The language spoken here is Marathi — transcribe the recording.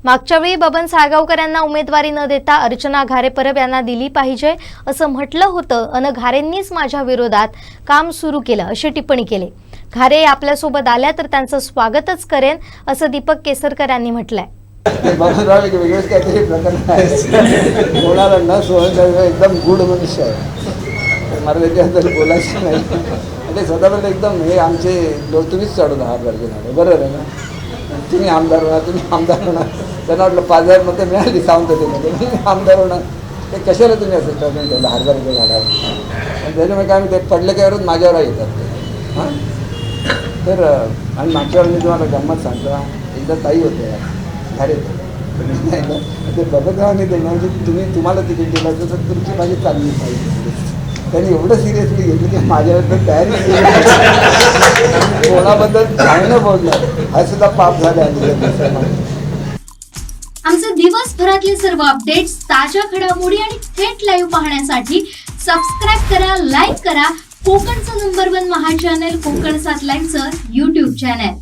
मागच्या वेळी बबन साळगावकर यांना उमेदवारी न देता अर्चना घारे परब यांना दिली पाहिजे असं म्हटलं होतं अन घारेंनीच माझ्या विरोधात काम सुरू केलं अशी टिप्पणी केली। घारे आपल्यासोबत आल्या तर त्यांचं स्वागतच करेन असं दीपक केसरकर यांनी म्हटलंय। बबनराव एक वेगळंच काहीतरी प्रकरण आहे, कोणाला न सोडणारा एकदम गुड मनुष्य आहे, मला त्याच्याबद्दल बोलायचं नाही। ते स्वतःबद्दल एकदम हे आमचे तुम्हीच चढून आहात अर्जुनाला, बरोबर आहे ना, तुम्ही आमदार होणार, तुम्ही आमदार होणार, त्यांना वाटलं 5000 मतं मिळाली सावंत तुम्ही आमदार होणार, ते कशाला तुम्ही असं ठरवून ठेवलं 1000 रुपये घालावं, आणि त्याच्यामुळे काय ते पडले कायवरून माझ्यावर येतात हां। तर आणि मागच्या वेळी मी तुम्हाला गंमत सांगतो, एकदा ताई होते घारे नाही ना, ते बबनरावांनी दिलं म्हणजे तुम्हाला तिकीट दिलं तर तुमची माझी चांगली पाहिजे, त्यांनी एवढं सिरियसली घेतलं की माझ्याबद्दल तयारी कोणाबद्दल चांगलं बोललं हा सुद्धा पाप झाला। आमचे दिवसभरातले सर्व अपडेट्स, ताज्या घडामोडी आणि थेट लाईव्ह पाहण्यासाठी सबस्क्राईब करा, लाईक करा कोकणचं नंबर 1 महा चॅनल कोकण 7 लाईव्हचं YouTube चॅनल।